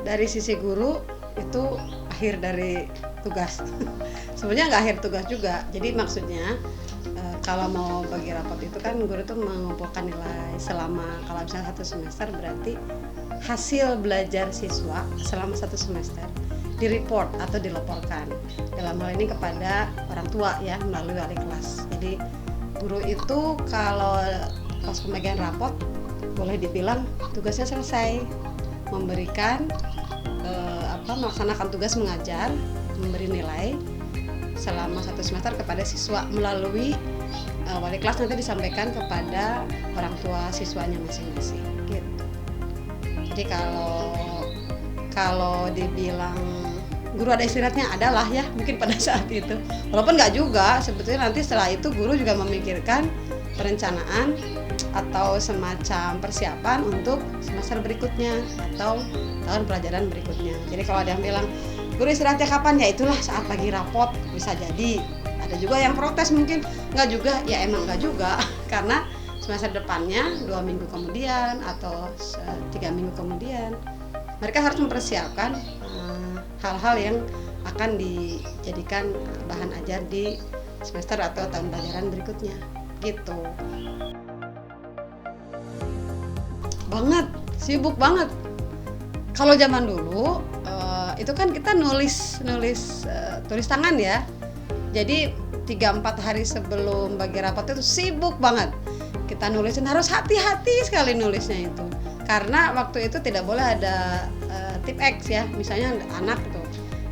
dari sisi guru itu akhir dari tugas. Sebenarnya nggak akhir tugas juga. Jadi maksudnya kalau mau bagi rapot itu kan guru tuh mengumpulkan nilai selama, kalau misalnya 1 semester berarti hasil belajar siswa selama 1 semester di-report atau dilaporkan. Dalam hal ini kepada orang tua ya, melalui wali kelas. Jadi guru itu kalau pas pembagian rapot boleh dibilang tugasnya selesai, memberikan melaksanakan tugas mengajar, memberi nilai selama 1 semester kepada siswa melalui wali kelas, nanti disampaikan kepada orang tua siswanya masing-masing gitu. Jadi kalau dibilang guru ada istirahatnya, adalah ya mungkin pada saat itu, walaupun nggak juga, sebetulnya nanti setelah itu guru juga memikirkan perencanaan atau semacam persiapan untuk semester berikutnya atau tahun pelajaran berikutnya. Jadi kalau ada yang bilang guru istirahatnya kapan, ya itulah saat pagi rapot, bisa jadi. Ada juga yang protes mungkin, nggak juga, ya emang nggak juga karena semester depannya 2 minggu kemudian atau 3 minggu kemudian mereka harus mempersiapkan hal-hal yang akan dijadikan bahan ajar di semester atau tahun pelajaran berikutnya gitu. Banget, sibuk banget. Kalau zaman dulu itu kan kita nulis tulis tangan ya. Jadi 3-4 hari sebelum bagi rapot itu sibuk banget. Kita nulisin, harus hati-hati sekali nulisnya itu. Karena waktu itu tidak boleh ada tip X ya. Misalnya anak tuh,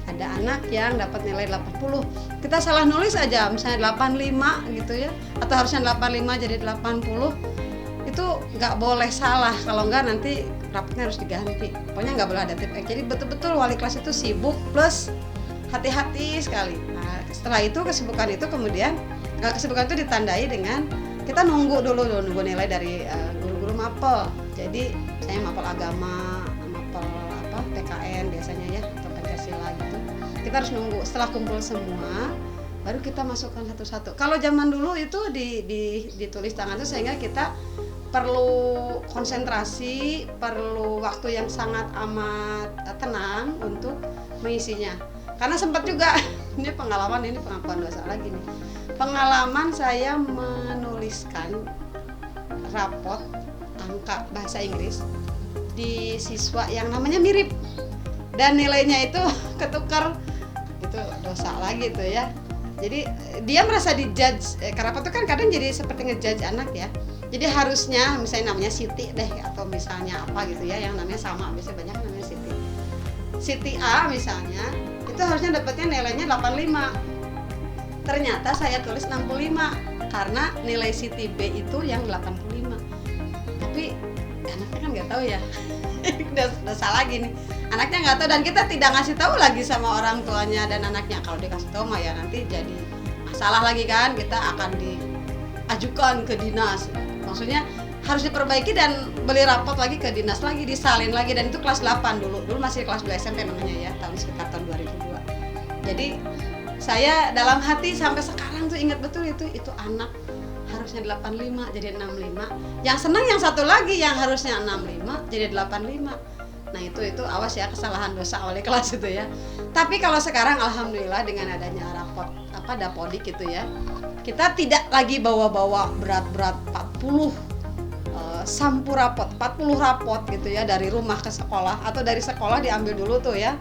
ada anak yang dapat nilai 80. Kita salah nulis aja misalnya 85 gitu ya. Atau harusnya 85 jadi 80. Itu nggak boleh salah, kalau nggak nanti rapotnya harus diganti. Pokoknya nggak boleh ada tip X. Jadi betul-betul wali kelas itu sibuk plus hati-hati sekali. Nah, setelah itu kesibukan itu kemudian kesibukan itu ditandai dengan kita nunggu nilai dari guru-guru mapel. Jadi saya mapel agama, mapel PKN biasanya ya, atau Pancasila gitu. Kita harus nunggu setelah kumpul semua baru kita masukkan satu-satu. Kalau zaman dulu itu ditulis tangan itu sehingga kita perlu konsentrasi, perlu waktu yang sangat amat tenang untuk mengisinya. Karena sempat juga, ini pengakuan dosa lagi nih. Pengalaman saya menuliskan rapot angka bahasa Inggris di siswa yang namanya mirip dan nilainya itu ketukar, itu dosa lagi tuh ya. Jadi dia merasa dijudge, karena rapot itu kan kadang jadi seperti ngejudge anak ya. Jadi harusnya misalnya namanya Siti deh, atau misalnya apa gitu ya, yang namanya sama, biasanya banyak namanya Siti. Siti A misalnya, itu harusnya dapatnya nilainya 85. Ternyata saya tulis 65 karena nilai Siti B itu yang 85. Tapi anaknya kan nggak tahu ya. udah salah gini. Anaknya nggak tahu dan kita tidak ngasih tahu lagi sama orang tuanya dan anaknya. Kalau dikasih tahu mah ya nanti jadi masalah lagi kan, kita akan diajukan ke dinas. Maksudnya harus diperbaiki dan beli rapot lagi ke dinas lagi, disalin lagi, dan itu kelas 8 dulu masih kelas 2 SMP namanya ya, sekitar tahun 2002. Jadi saya dalam hati sampai sekarang tuh ingat betul itu anak harusnya 85 jadi 65. Yang senang yang satu lagi yang harusnya 65 jadi 85. Nah itu awas ya, kesalahan dosa wali kelas itu ya. Tapi kalau sekarang alhamdulillah dengan adanya rapot dapodik gitu ya, kita tidak lagi bawa-bawa berat-berat 40 sampu rapot, 40 rapot gitu ya, dari rumah ke sekolah atau dari sekolah diambil dulu tuh ya,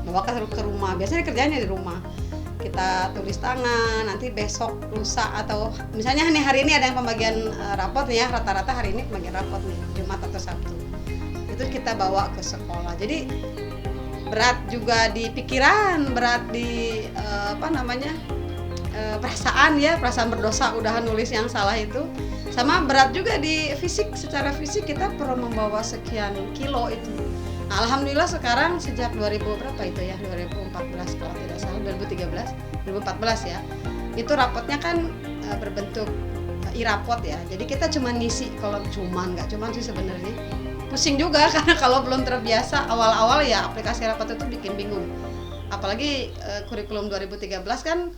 bawa ke rumah. Biasanya kerjanya di rumah. Kita tulis tangan, nanti besok, lusa, atau misalnya hari ini ada yang pembagian rapot nih ya, rata-rata hari ini pembagian rapot nih, Jumat atau Sabtu. Itu kita bawa ke sekolah. Jadi berat juga di pikiran, berat di perasaan ya, perasaan berdosa udahan nulis yang salah itu. Sama berat juga di fisik, secara fisik kita perlu membawa sekian kilo itu. Nah, alhamdulillah sekarang sejak 2000 berapa itu ya, 2014 kalau tidak salah, 2014 ya. Itu rapotnya kan berbentuk e-rapot ya. Jadi kita cuma ngisi, kalau nggak cuman sih sebenarnya. Pusing juga karena kalau belum terbiasa awal-awal ya, aplikasi rapot itu bikin bingung. Apalagi kurikulum 2013 kan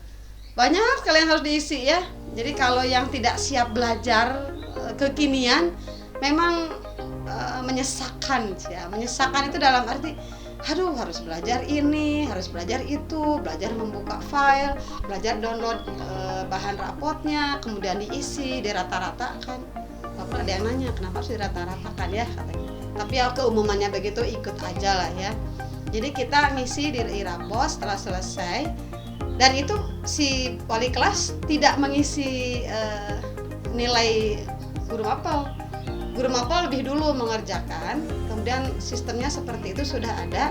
banyak sekali yang harus diisi ya. Jadi kalau yang tidak siap belajar kekinian memang menyesakkan ya. Menyesakkan itu dalam arti aduh harus belajar ini, harus belajar itu, belajar membuka file, belajar download bahan rapotnya, kemudian diisi, dirata-ratakan. Bapak ada yang nanya kenapa harus dirata-ratakan ya katanya. Tapi ya keumumannya begitu, ikut aja lah ya. Jadi kita ngisi di rapot setelah selesai, dan itu si wali kelas tidak mengisi nilai guru mapel. Guru mapel lebih dulu mengerjakan, kemudian sistemnya seperti itu sudah ada,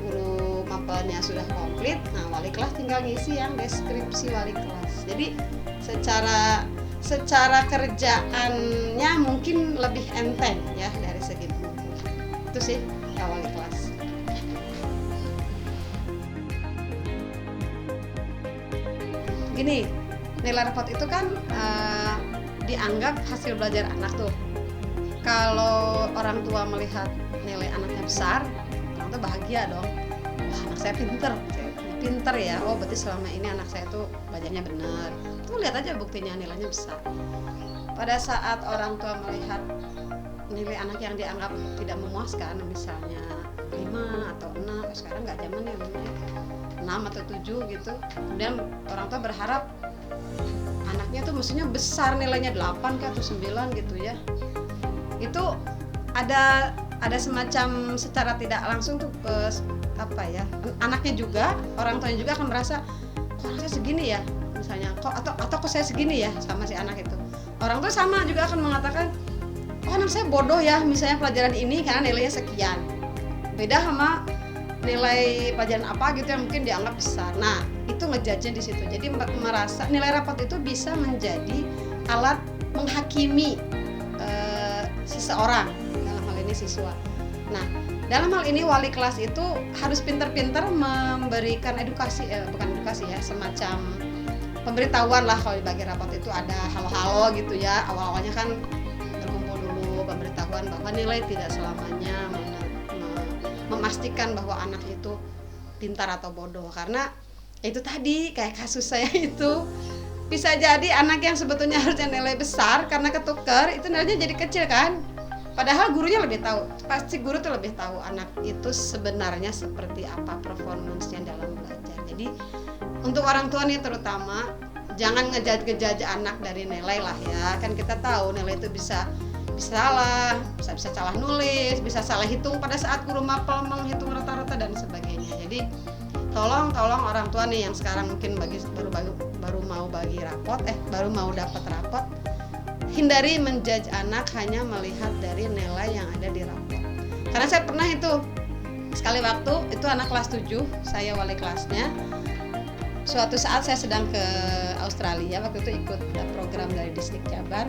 guru mapelnya sudah komplit, nah wali kelas tinggal ngisi yang deskripsi wali kelas. Jadi secara kerjaannya mungkin lebih enteng ya dari segi buku. Itu sih ya wali kelas. Gini, nilai rapot itu kan dianggap hasil belajar anak tuh. Kalau orang tua melihat nilai anaknya besar, orang tua bahagia dong. Wah, anak saya pinter ya. Oh, berarti selama ini anak saya tuh belajarnya benar. Tuh lihat aja buktinya nilainya besar. Pada saat orang tua melihat nilai anak yang dianggap tidak memuaskan, misalnya 5 atau 6, sekarang nggak zaman ya, 6 atau 7 gitu. Kemudian orang tua berharap anaknya tuh mestinya besar nilainya 8 atau 9 gitu ya. Itu ada semacam secara tidak langsung tuh anaknya juga, orang tuanya juga akan merasa kok anaknya segini ya, misalnya kok saya segini ya sama si anak itu. Orang tua sama juga akan mengatakan oh anak saya bodoh ya misalnya pelajaran ini karena nilainya sekian, beda sama nilai pelajaran apa gitu yang mungkin dianggap besar. Nah itu ngejudge-nya di situ. Jadi merasa nilai rapot itu bisa menjadi alat menghakimi seseorang, dalam hal ini siswa. Nah, dalam hal ini wali kelas itu harus pintar-pintar memberikan semacam pemberitahuan lah. Kalau dibagi rapot itu ada halo-halo gitu ya. Awal-awalnya kan berkumpul dulu pemberitahuan bahwa nilai tidak selamanya memastikan bahwa anak itu pintar atau bodoh. Karena itu tadi kayak kasus saya itu, bisa jadi anak yang sebetulnya harusnya nilai besar karena ketukar itu nilainya jadi kecil kan, padahal gurunya lebih tahu. Pasti guru tuh lebih tahu anak itu sebenarnya seperti apa performance-nya dalam belajar. Jadi untuk orang tua nih terutama jangan ngejudge anak dari nilai lah ya. Kan kita tahu nilai itu bisa salah nulis, bisa salah hitung pada saat guru mapel menghitung rata-rata dan sebagainya. Jadi tolong orang tua nih yang sekarang mungkin baru mau dapat rapot, hindari menjudge anak hanya melihat dari nilai yang ada di rapot. Karena saya pernah itu sekali waktu itu anak kelas 7, saya wali kelasnya. Suatu saat saya sedang ke Australia, waktu itu ikut program dari Distrik Jabar.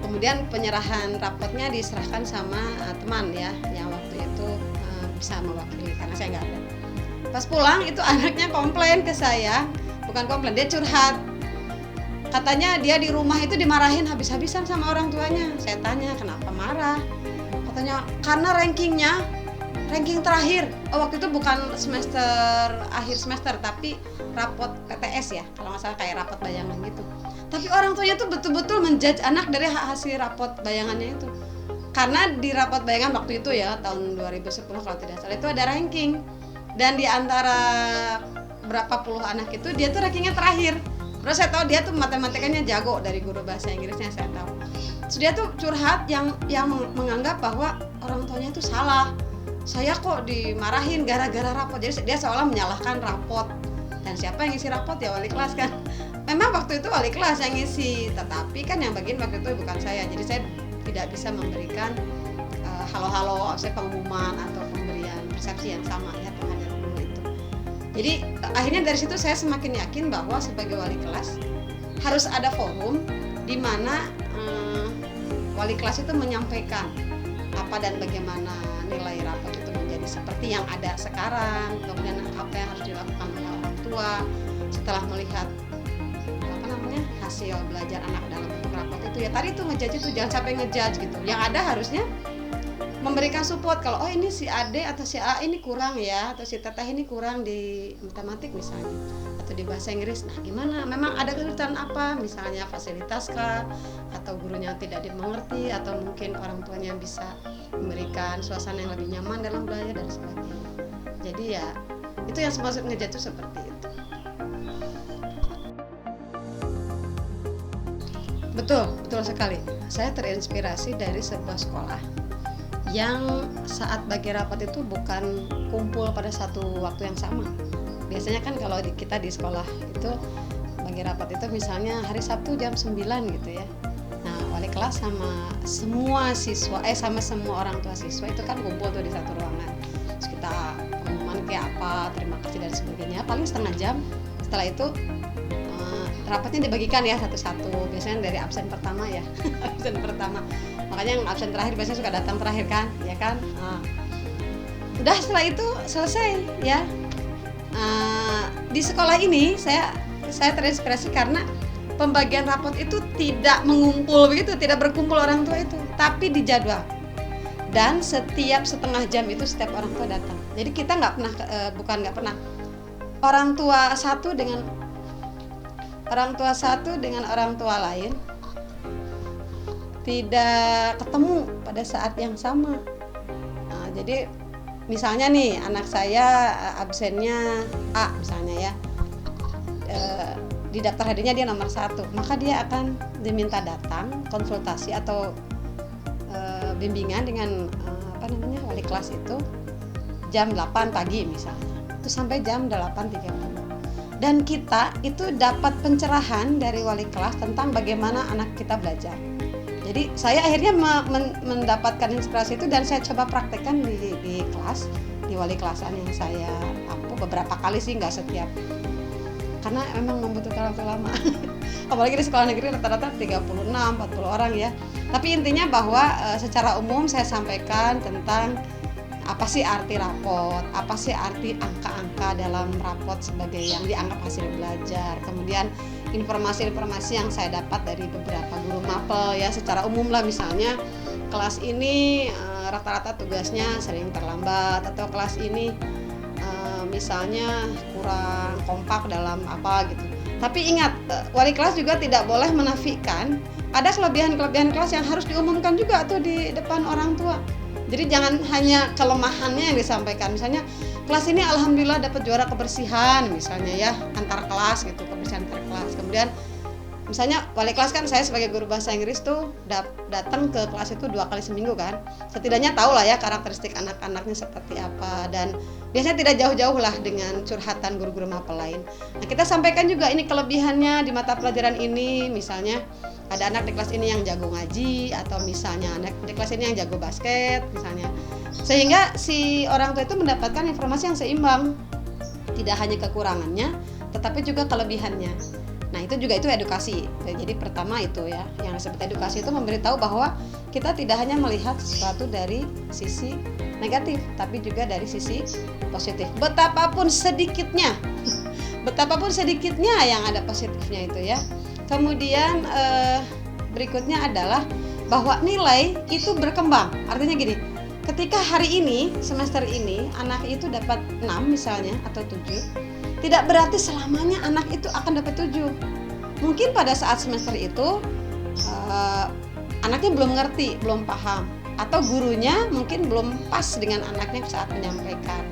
Kemudian penyerahan rapotnya diserahkan sama teman ya, yang waktu itu bisa mewakili karena saya nggak ada. Pas pulang itu anaknya komplain ke saya, bukan komplain, dia curhat. Katanya dia di rumah itu dimarahin habis-habisan sama orang tuanya. Saya tanya kenapa marah? Katanya karena ranking terakhir. Oh, waktu itu bukan akhir semester tapi rapot PTS ya, kalau nggak salah kayak rapot bayangan gitu. Tapi orang tuanya tuh betul-betul menjudge anak dari hasil rapot bayangannya itu. Karena di rapot bayangan waktu itu ya tahun 2010 kalau tidak salah itu ada ranking. Dan di antara berapa puluh anak itu dia tuh rankingnya terakhir. Terus saya tahu dia tuh matematikanya jago, dari guru bahasa Inggrisnya saya tahu. Terus dia tuh curhat yang menganggap bahwa orang tuanya itu salah. Saya kok dimarahin gara-gara rapot. Jadi dia seolah menyalahkan rapot. Dan siapa yang ngisi rapot ya wali kelas kan. Memang waktu itu wali kelas yang ngisi, tetapi kan yang bagian waktu itu bukan saya. Jadi saya tidak bisa memberikan halo-halo, saya pengumuman atau pemberian persepsi yang sama ya terhadap guru itu. Jadi akhirnya dari situ saya semakin yakin bahwa sebagai wali kelas harus ada forum di mana wali kelas itu menyampaikan apa dan bagaimana nilai rapot itu menjadi seperti yang ada sekarang, kemudian apa yang harus dilakukan oleh orang tua setelah melihat hasil belajar anak dalam bentuk rapot itu ya. Tadi itu ngejudge itu jangan sampai ngejudge gitu. Yang ada harusnya memberikan support kalau oh ini si Ade atau si A ini kurang ya, atau si Teteh ini kurang di matematik misalnya, atau gitu di bahasa Inggris. Nah, gimana? Memang ada kesulitan apa? Misalnya fasilitas kah? Atau gurunya tidak dimengerti? Atau mungkin orang tuanya bisa memberikan suasana yang lebih nyaman dalam belajar dan sebagainya. Jadi ya, itu yang maksud ngejatuh seperti itu. Betul sekali. Saya terinspirasi dari sebuah sekolah yang saat bagi rapat itu bukan kumpul pada satu waktu yang sama. Biasanya kan kalau kita di sekolah itu bagi rapat itu misalnya hari Sabtu jam 9 gitu ya. Nah, wali kelas sama semua siswa sama semua orang tua siswa itu kan kumpul tuh di satu ruangan. Terus kita pengumuman kayak apa, terima kasih dan sebagainya. Paling setengah jam. Setelah itu rapatnya dibagikan ya satu-satu. Biasanya dari absen pertama ya. Absen pertama. Makanya yang absen terakhir biasanya suka datang terakhir kan, ya kan? Udah setelah itu selesai ya. Di sekolah ini saya terinspirasi karena pembagian rapot itu tidak mengumpul begitu, tidak berkumpul orang tua itu, tapi dijadwal. Dan setiap setengah jam itu setiap orang tua datang. Jadi kita nggak pernah orang tua satu dengan orang tua lain tidak ketemu pada saat yang sama. Nah, jadi misalnya nih anak saya absennya A misalnya ya, di daftar hadirnya dia nomor 1, maka dia akan diminta datang konsultasi atau bimbingan dengan wali kelas itu jam 8 pagi misalnya, itu sampai jam 8.30. Dan kita itu dapat pencerahan dari wali kelas tentang bagaimana anak kita belajar. Jadi saya akhirnya mendapatkan inspirasi itu dan saya coba praktekkan di kelas, di wali kelasan yang saya ampuh beberapa kali sih, nggak setiap, karena memang membutuhkan waktu lama. Apalagi di sekolah negeri rata-rata 36-40 orang ya. Tapi intinya bahwa secara umum saya sampaikan tentang apa sih arti rapot, apa sih arti angka-angka dalam rapot sebagai yang dianggap hasil belajar. Kemudian informasi-informasi yang saya dapat dari beberapa guru mapel ya, secara umum lah, misalnya kelas ini rata-rata tugasnya sering terlambat, atau kelas ini misalnya kurang kompak dalam apa gitu. Tapi ingat, wali kelas juga tidak boleh menafikan ada kelebihan-kelebihan kelas yang harus diumumkan juga tuh di depan orang tua. Jadi jangan hanya kelemahannya yang disampaikan. Misalnya kelas ini alhamdulillah dapat juara kebersihan misalnya ya, antar kelas gitu, kebersihan antar kelas. Kemudian misalnya wali kelas kan, saya sebagai guru bahasa Inggris tuh datang ke kelas itu 2 kali seminggu kan. Setidaknya tahu lah ya karakteristik anak-anaknya seperti apa, dan biasanya tidak jauh-jauh lah dengan curhatan guru-guru mapel lain. Nah, kita sampaikan juga ini kelebihannya di mata pelajaran ini, misalnya ada anak di kelas ini yang jago ngaji, atau misalnya anak di kelas ini yang jago basket misalnya. Sehingga si orang tua itu mendapatkan informasi yang seimbang, tidak hanya kekurangannya tetapi juga kelebihannya. Nah, itu edukasi. Jadi pertama itu ya, yang disebut edukasi itu memberitahu bahwa kita tidak hanya melihat sesuatu dari sisi negatif, tapi juga dari sisi positif. Betapapun sedikitnya yang ada positifnya itu ya. Kemudian berikutnya adalah bahwa nilai itu berkembang. Artinya gini, ketika hari ini, semester ini anak itu dapat 6 misalnya atau 7, tidak berarti selamanya anak itu akan dapat 7. Mungkin pada saat semester itu anaknya belum ngerti, belum paham, atau gurunya mungkin belum pas dengan anaknya saat menyampaikan.